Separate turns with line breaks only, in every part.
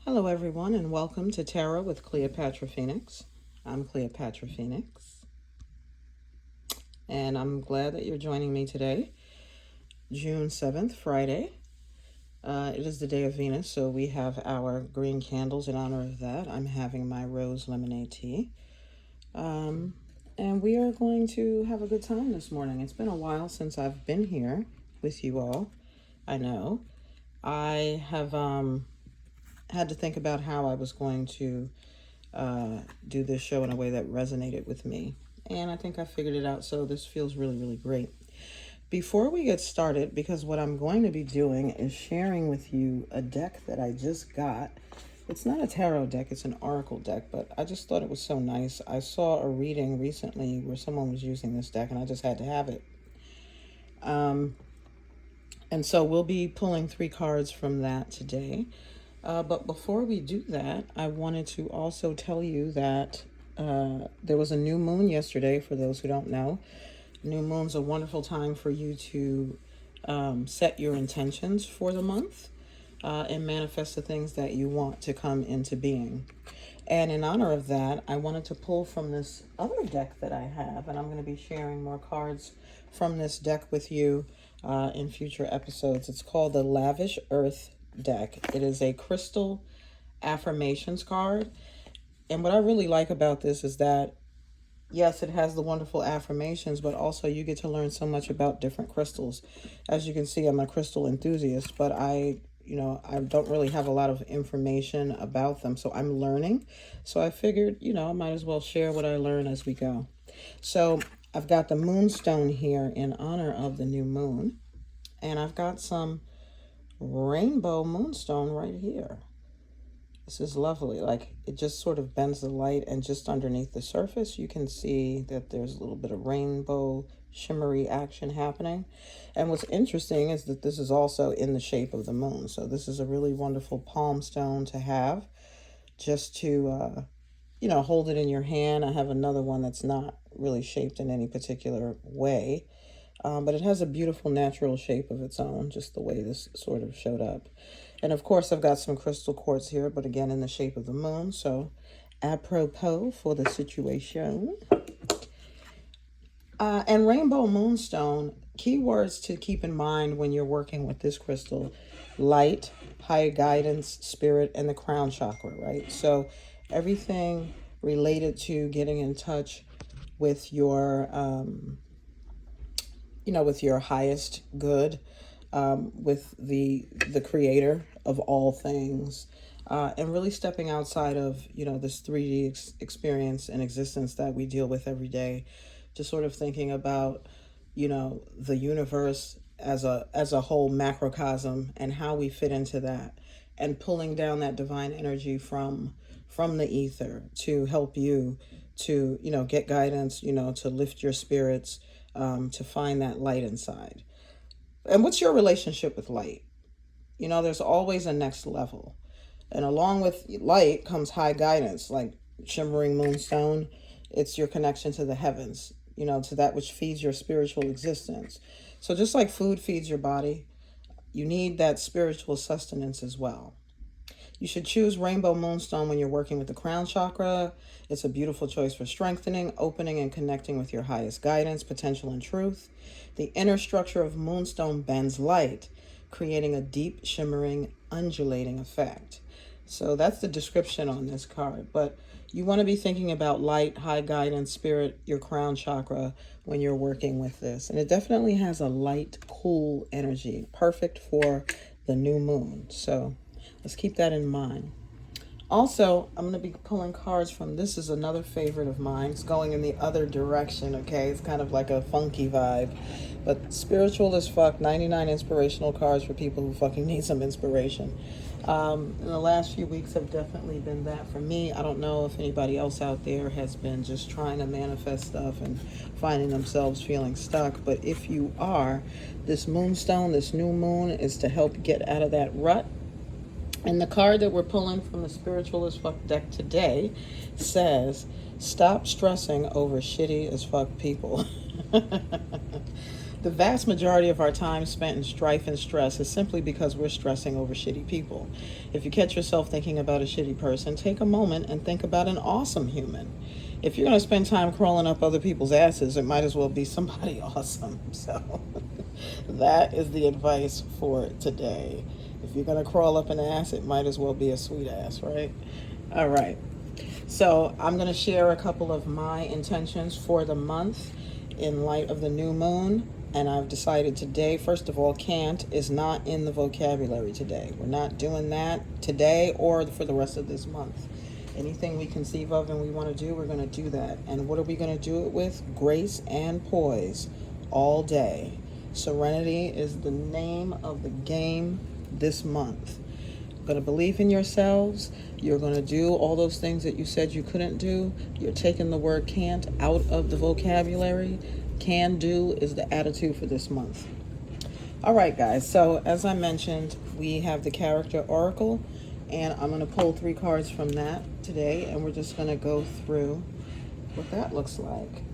Hello, everyone, and welcome to Tarot with Cleopatra Phoenix. I'm Cleopatra Phoenix, and I'm glad that you're joining me today, June 7th, Friday. It is the day of Venus, so we have our green candles in honor of that. I'm having my rose lemonade tea. And we are going to have a good time this morning. It's been a while since I've been here with you all. I know. I have had to think about how I was going to do this show in a way that resonated with me. And I think I figured it out, so this feels really, really great. Before we get started, because what I'm going to be doing is sharing with you a deck that I just got. It's not a tarot deck, it's an oracle deck, but I just thought it was so nice. I saw a reading recently where someone was using this deck, and I just had to have it. And so we'll be pulling 3 cards from that today. But before we do that, I wanted to also tell you that there was a new moon yesterday, for those who don't know. New moon's a wonderful time for you to set your intentions for the month and manifest the things that you want to come into being. And in honor of that, I wanted to pull from this other deck that I have, and I'm going to be sharing more cards from this deck with you in future episodes. It's called the Lavish Earth deck. It is a crystal affirmations card. And what I really like about this is that, yes, it has the wonderful affirmations, but also you get to learn so much about different crystals. As you can see, I'm a crystal enthusiast, but I don't really have a lot of information about them. So I'm learning. So I figured, I might as well share what I learn as we go. So I've got the moonstone here in honor of the new moon. And I've got some rainbow moonstone right here. This is lovely. Like, it just sort of bends the light, and just underneath the surface you can see that there's a little bit of rainbow shimmery action happening. And what's interesting is that this is also in the shape of the moon. So this is a really wonderful palm stone to have, just to hold it in your hand. I have another one that's not really shaped in any particular way. But it has a beautiful natural shape of its own, just the way this sort of showed up. And of course, I've got some crystal quartz here, but again, in the shape of the moon. So apropos for the situation. And rainbow moonstone, keywords to keep in mind when you're working with this crystal: light, higher guidance, spirit, and the crown chakra, right? So everything related to getting in touch with your with your highest good, with the creator of all things, and really stepping outside of, this 3D experience and existence that we deal with every day. Just sort of thinking about, the universe as a whole macrocosm and how we fit into that, and pulling down that divine energy from the ether to help you to, get guidance, to lift your spirits, to find that light inside. And what's your relationship with light? There's always a next level. And along with light comes high guidance, like shimmering moonstone. It's your connection to the heavens, to that which feeds your spiritual existence. So just like food feeds your body, you need that spiritual sustenance as well. You should choose rainbow moonstone when you're working with the crown chakra. It's a beautiful choice for strengthening, opening, and connecting with your highest guidance, potential, and truth. The inner structure of moonstone bends light, creating a deep, shimmering, undulating effect. So that's the description on this card. But you want to be thinking about light, high guidance, spirit, your crown chakra when you're working with this. And it definitely has a light, cool energy, perfect for the new moon. So let's keep that in mind. Also, I'm going to be pulling cards from, this is another favorite of mine. It's going in the other direction, okay? It's kind of like a funky vibe. But spiritual as fuck, 99 inspirational cards for people who fucking need some inspiration. In the last few weeks have definitely been that for me. I don't know if anybody else out there has been just trying to manifest stuff and finding themselves feeling stuck. But if you are, this moonstone, this new moon, is to help get out of that rut. And the card that we're pulling from the Spiritual as Fuck deck today says, stop stressing over shitty as fuck people. The vast majority of our time spent in strife and stress is simply because we're stressing over shitty people. If you catch yourself thinking about a shitty person, take a moment and think about an awesome human. If you're going to spend time crawling up other people's asses, it might as well be somebody awesome. So that is the advice for today. If you're going to crawl up an ass, it might as well be a sweet ass, right? All right. So I'm going to share a couple of my intentions for the month in light of the new moon. And I've decided today, first of all, can't is not in the vocabulary today. We're not doing that today or for the rest of this month. Anything we conceive of and we want to do, we're going to do that. And what are we going to do it with? Grace and poise all day. Serenity is the name of the game this month. You're going to believe in yourselves. You're going to do all those things that you said you couldn't do. You're taking the word can't out of the vocabulary. Can do is the attitude for this month. All right, guys. So as I mentioned, we have the character oracle, and I'm going to pull 3 cards from that today, and we're just going to go through what that looks like.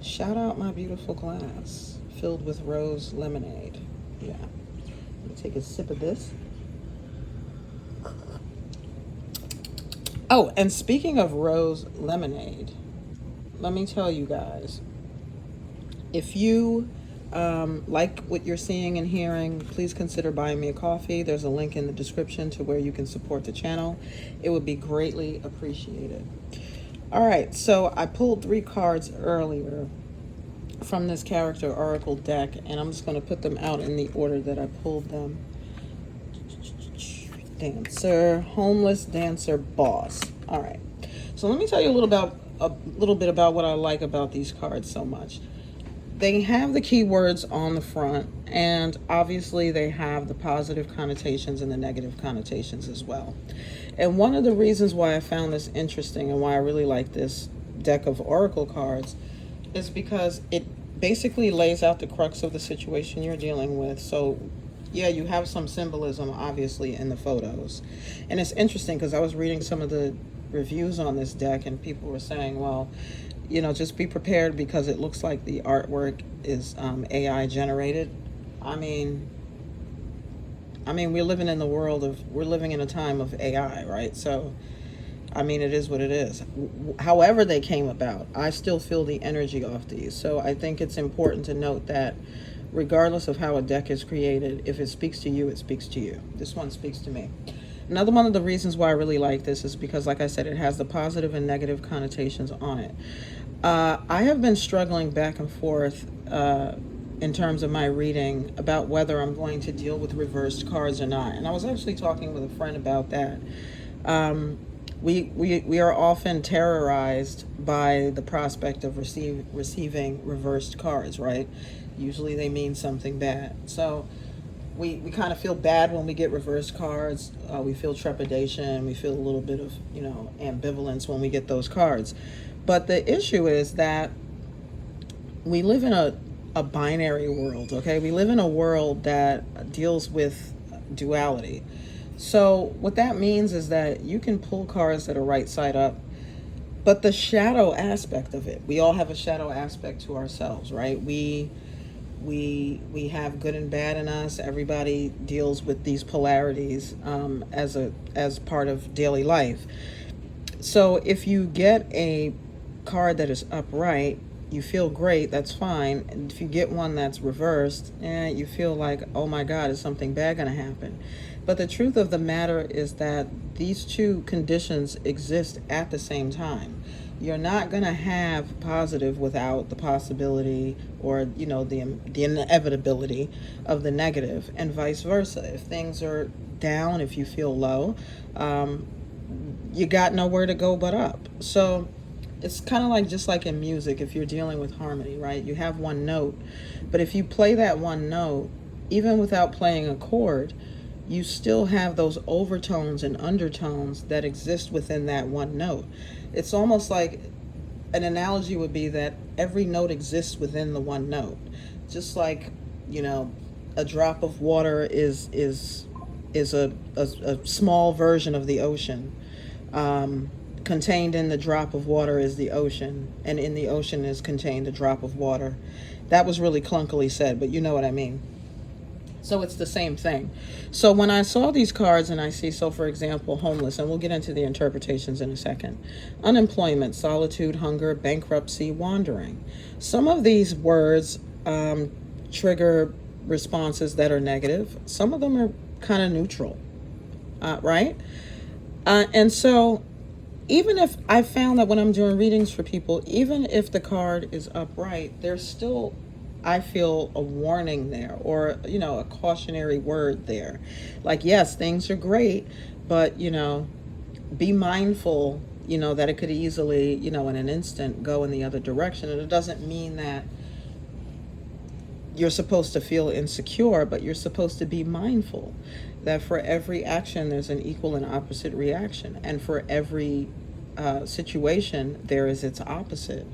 Shout out my beautiful glass filled with rose lemonade. Yeah. Let me take a sip of this. Oh, and speaking of rose lemonade, let me tell you guys, if you like what you're seeing and hearing, please consider buying me a coffee. There's a link in the description to where you can support the channel. It would be greatly appreciated. All right, so I pulled 3 cards earlier from this character oracle deck, and I'm just going to put them out in the order that I pulled them. Dancer, homeless, dancer, boss. All right, so let me tell you a little bit about what I like about these cards so much. They have the keywords on the front, and obviously they have the positive connotations and the negative connotations as well. And one of the reasons why I found this interesting and why I really like this deck of oracle cards is because it basically lays out the crux of the situation you're dealing with. So yeah, you have some symbolism obviously in the photos. And it's interesting because I was reading some of the reviews on this deck, and people were saying, well, you know, just be prepared because it looks like the artwork is AI generated. I mean, we're living in a time of AI, right? So, I mean, it is what it is. However they came about, I still feel the energy off these. So I think it's important to note that regardless of how a deck is created, if it speaks to you, it speaks to you. This one speaks to me. Another one of the reasons why I really like this is because, like I said, it has the positive and negative connotations on it. I have been struggling back and forth in terms of my reading about whether I'm going to deal with reversed cards or not. And I was actually talking with a friend about that. We are often terrorized by the prospect of receiving reversed cards, right? Usually they mean something bad. So we kind of feel bad when we get reversed cards. We feel trepidation. We feel a little bit of, ambivalence when we get those cards. But the issue is that we live in a binary world, okay? We live in a world that deals with duality. So what that means is that you can pull cards that are right side up, but the shadow aspect of it, we all have a shadow aspect to ourselves, right? We have good and bad in us. Everybody deals with these polarities as part of daily life. So if you get a card that is upright, you feel great, that's fine. And if you get one that's reversed, you feel like, oh my God, is something bad going to happen? But the truth of the matter is that these two conditions exist at the same time. You're not going to have positive without the possibility or, the inevitability of the negative, and vice versa. If things are down, if you feel low, you got nowhere to go but up. So it's kind of like just like in music, if you're dealing with harmony, right? You have one note, but if you play that one note, even without playing a chord, you still have those overtones and undertones that exist within that one note. It's almost like an analogy would be that every note exists within the one note. Just like, a drop of water is a small version of the ocean. contained in the drop of water is the ocean, and in the ocean is contained a drop of water. That was really clunkily said, but you know what I mean. So it's the same thing. So when I saw these cards and I see, so for example, homeless, and we'll get into the interpretations in a second, unemployment, solitude, hunger, bankruptcy, wandering. Some of these words trigger responses that are negative. Some of them are kind of neutral, right? And so even if I found that when I'm doing readings for people, even if the card is upright, there's still, I feel, a warning there, or, a cautionary word there. Like, yes, things are great, but, be mindful, that it could easily, in an instant go in the other direction. And it doesn't mean that you're supposed to feel insecure, but you're supposed to be mindful that for every action, there's an equal and opposite reaction. And for every situation, there is its opposite.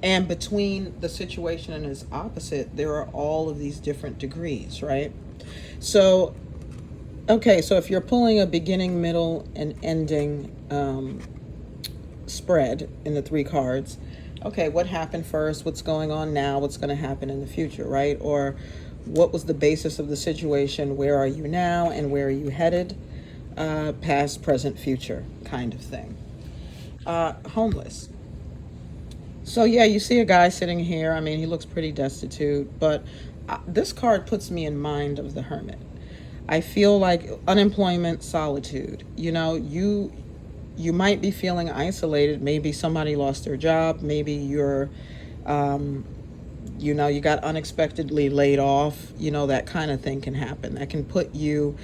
And between the situation and its opposite, there are all of these different degrees, right? So, okay, so if you're pulling a beginning, middle, and ending spread in the 3 cards, okay, what happened first? What's going on now? What's going to happen in the future, right? Or what was the basis of the situation? Where are you now? And where are you headed? Past, present, future kind of thing. Homeless. So yeah, you see a guy sitting here. I mean, he looks pretty destitute, but this card puts me in mind of the hermit. I feel like unemployment, solitude. You might be feeling isolated. Maybe somebody lost their job. Maybe you're, you got unexpectedly laid off. That kind of thing can happen. That can put you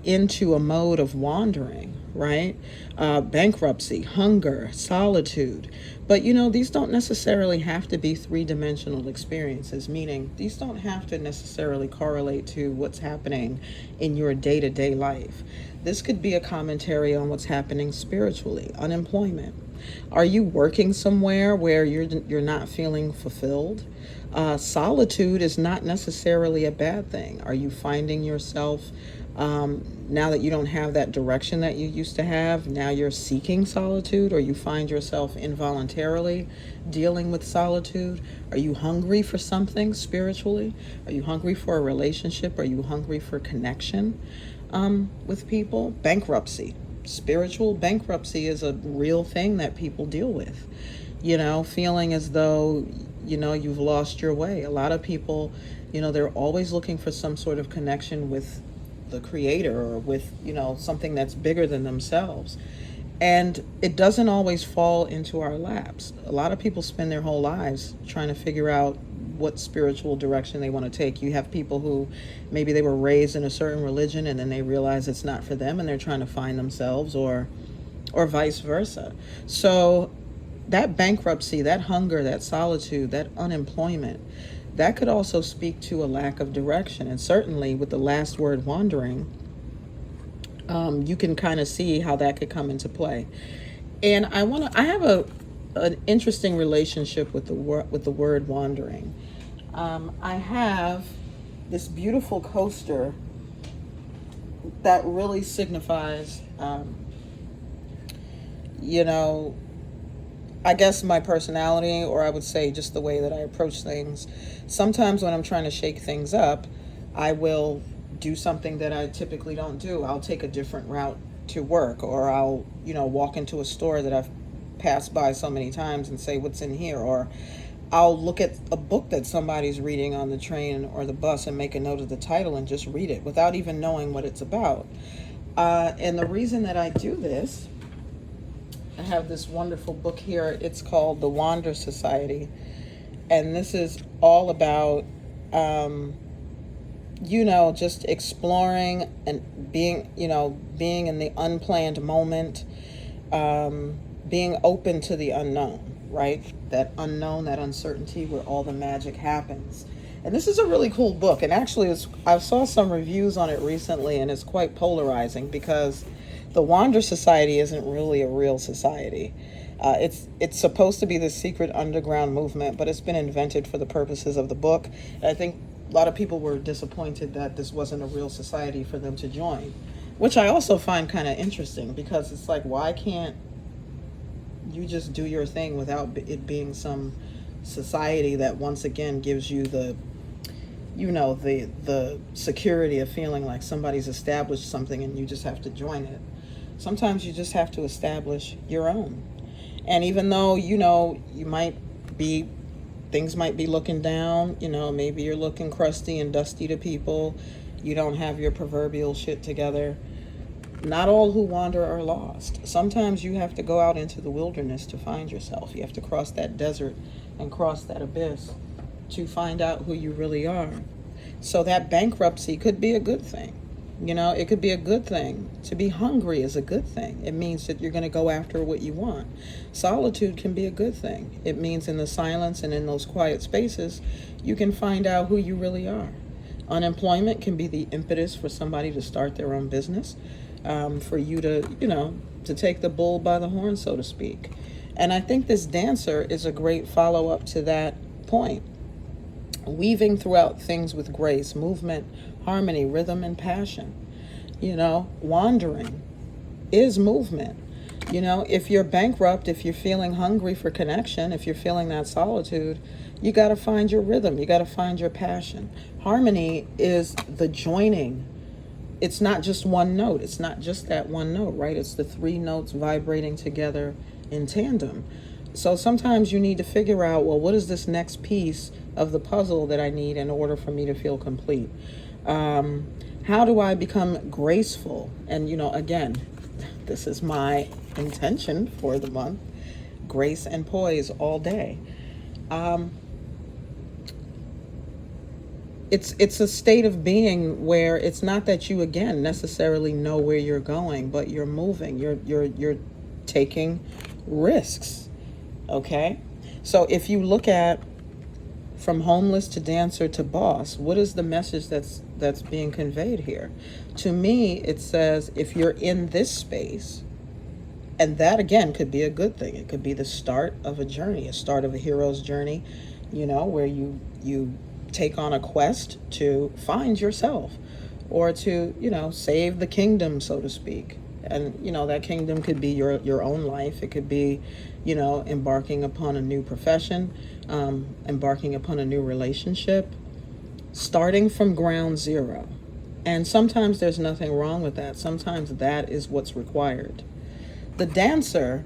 into a mode of wandering, right? Bankruptcy, hunger, solitude. But, these don't necessarily have to be 3-dimensional experiences, meaning these don't have to necessarily correlate to what's happening in your day-to-day life. This could be a commentary on what's happening spiritually. Unemployment. Are you working somewhere where you're not feeling fulfilled? Solitude is not necessarily a bad thing. Are you finding yourself, now that you don't have that direction that you used to have, now you're seeking solitude, or you find yourself involuntarily dealing with solitude? Are you hungry for something spiritually? Are you hungry for a relationship? Are you hungry for connection with people? Bankruptcy. Spiritual bankruptcy is a real thing that people deal with. Feeling as though, you've lost your way. A lot of people, they're always looking for some sort of connection with the creator, or with, something that's bigger than themselves. And it doesn't always fall into our laps. A lot of people spend their whole lives trying to figure out what spiritual direction they want to take. You have people who maybe they were raised in a certain religion and then they realize it's not for them and they're trying to find themselves, or vice versa. So that bankruptcy, that hunger, that solitude, that unemployment, that could also speak to a lack of direction. And certainly with the last word, wandering, you can kind of see how that could come into play. And I have an interesting relationship with the word wandering. I have this beautiful coaster that really signifies, I guess my personality, or I would say just the way that I approach things. Sometimes when I'm trying to shake things up, I will do something that I typically don't do. I'll take a different route to work, or I'll, walk into a store that I've passed by so many times and say, what's in here? Or I'll look at a book that somebody's reading on the train or the bus and make a note of the title and just read it without even knowing what it's about. And the reason that I do this, I have this wonderful book here. It's called The Wander Society. And this is all about, just exploring and being in the unplanned moment, being open to the unknown, right? That unknown, that uncertainty where all the magic happens. And this is a really cool book. And actually, I saw some reviews on it recently, and it's quite polarizing because the Wander Society isn't really a real society. It's supposed to be this secret underground movement, but it's been invented for the purposes of the book. And I think a lot of people were disappointed that this wasn't a real society for them to join, which I also find kind of interesting, because it's like, why can't you just do your thing without it being some society that once again gives you the, the security of feeling like somebody's established something and you just have to join it. Sometimes you just have to establish your own. And even though, you might be, things might be looking down, maybe you're looking crusty and dusty to people, you don't have your proverbial shit together. Not all who wander are lost. Sometimes you have to go out into the wilderness to find yourself. You have to cross that desert and cross that abyss to find out who you really are. So that bankruptcy could be a good thing. It could be a good thing. To be hungry is a good thing. It means that you're going to go after what you want. Solitude can be a good thing. It means in the silence and in those quiet spaces, you can find out who you really are. Unemployment can be the impetus for somebody to start their own business, for you to, to take the bull by the horn, so to speak. And I think this dancer is a great follow-up to that point. Weaving throughout things with grace, movement, harmony, rhythm, and passion. Wandering is movement. If you're bankrupt, if you're feeling hungry for connection, if you're feeling that solitude, you got to find your rhythm. You got to find your passion. Harmony is the joining. It's not just one note. It's not just that one note, right? It's the three notes vibrating together in tandem. So sometimes you need to figure out, well, what is this next piece of the puzzle that I need in order for me to feel complete? How do I become graceful? And, again, this is my intention for the month, grace and poise all day. It's a state of being where it's not that you, again, necessarily know where you're going, but you're moving, you're taking risks. Okay? So if you look at from homeless to dancer to boss, what is the message that's being conveyed here? To me, it says if you're in this space, and that again could be a good thing. It could be the start of a journey, a start of a hero's journey, where you take on a quest to find yourself or to, save the kingdom, so to speak. And, that kingdom could be your own life. It could be, embarking upon a new profession, embarking upon a new relationship, starting from ground zero. And sometimes there's nothing wrong with that. Sometimes that is what's required. The dancer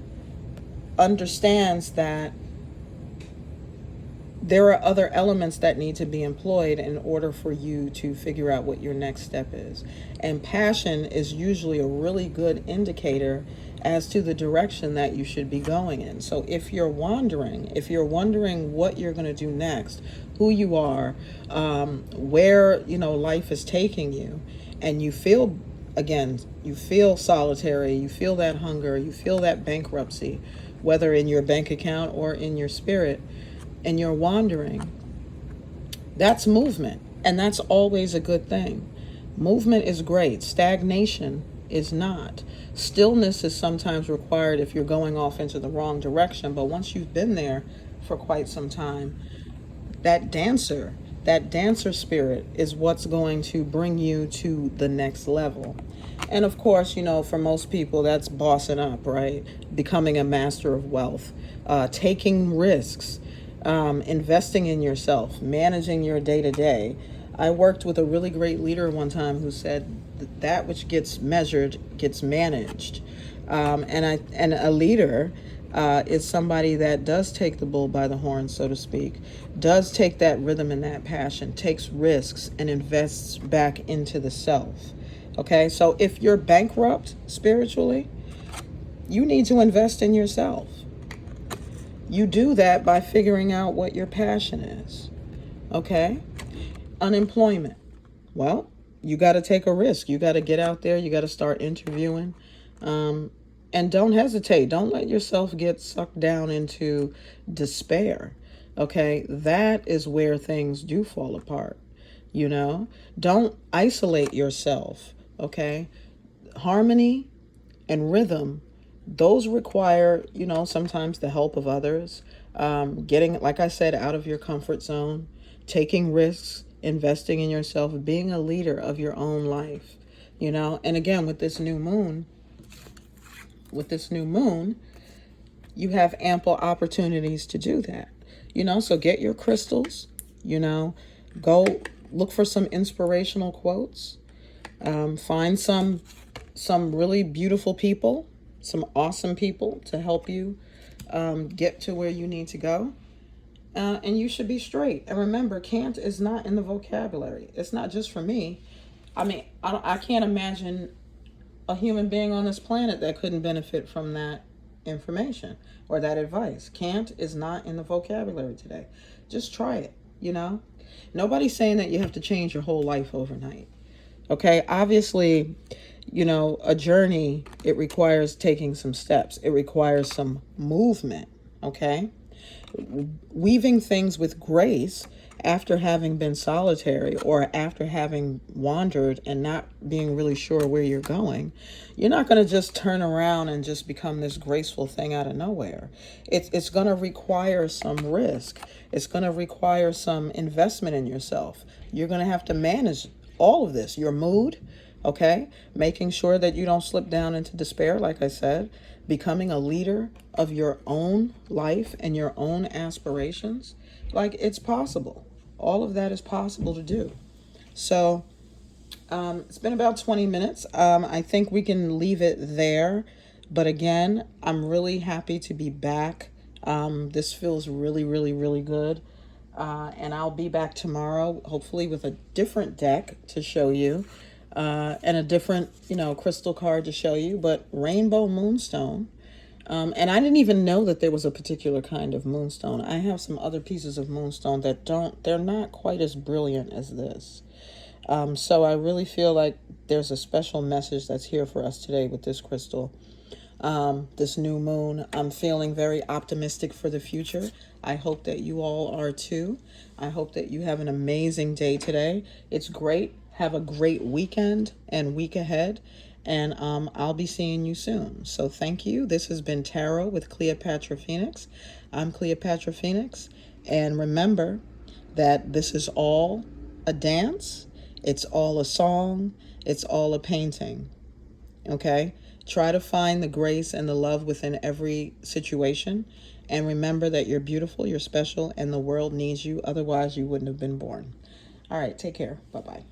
understands that there are other elements that need to be employed in order for you to figure out what your next step is. And passion is usually a really good indicator as to the direction that you should be going in. So if you're wondering what you're going to do next, who you are, where, life is taking you, and you feel, again, you feel solitary, you feel that hunger, you feel that bankruptcy, whether in your bank account or in your spirit, and you're wandering, that's movement. And that's always a good thing. Movement is great. Stagnation is not. Stillness is sometimes required if you're going off into the wrong direction. But once you've been there for quite some time, that dancer spirit is what's going to bring you to the next level. And of course, for most people, that's bossing up, right? Becoming a master of wealth, taking risks, investing in yourself, managing your day-to-day. I worked with a really great leader one time who said that which gets measured gets managed. And a leader is somebody that does take the bull by the horn, so to speak, does take that rhythm and that passion, takes risks, and invests back into the self. Okay, so if you're bankrupt spiritually, you need to invest in yourself. You do that by figuring out what your passion is. Okay? Unemployment. Well, you got to take a risk. You got to get out there. You got to start interviewing. And don't hesitate. Don't let yourself get sucked down into despair. Okay? That is where things do fall apart. Don't isolate yourself. Okay? Harmony and rhythm, those require, sometimes the help of others, getting, like I said, out of your comfort zone, taking risks, investing in yourself, being a leader of your own life, And again, with this new moon, you have ample opportunities to do that. So get your crystals, go look for some inspirational quotes, find some really beautiful people, some awesome people to help you get to where you need to go. And you should be straight. And remember, can't is not in the vocabulary. It's not just for me. I mean, I can't imagine a human being on this planet that couldn't benefit from that information or that advice. Can't is not in the vocabulary today. Just try it. Nobody's saying that you have to change your whole life overnight. Okay, obviously, a journey, it requires taking some steps. It requires some movement. Okay, weaving things with grace after having been solitary or after having wandered and not being really sure where you're going, you're not going to just turn around and just become this graceful thing out of nowhere. It's going to require some risk. It's going to require some investment in yourself. You're going to have to manage all of this, your mood, okay? Making sure that you don't slip down into despair, like I said, becoming a leader of your own life and your own aspirations. Like, it's possible. All of that is possible to do. So it's been about 20 minutes. I think we can leave it there. But again, I'm really happy to be back. This feels really, really, really good. And I'll be back tomorrow, hopefully with a different deck to show you. And a different, crystal card to show you, but rainbow moonstone. And I didn't even know that there was a particular kind of moonstone. I have some other pieces of moonstone that they're not quite as brilliant as this. So I really feel like there's a special message that's here for us today with this crystal. This new moon, I'm feeling very optimistic for the future. I hope that you all are too. I hope that you have an amazing day today. It's great. Have a great weekend and week ahead. And I'll be seeing you soon. So thank you. This has been Tarot with Cleopatra Phoenix. I'm Cleopatra Phoenix. And remember that this is all a dance. It's all a song. It's all a painting. Okay? Try to find the grace and the love within every situation. And remember that you're beautiful, you're special, and the world needs you. Otherwise, you wouldn't have been born. All right, take care. Bye-bye.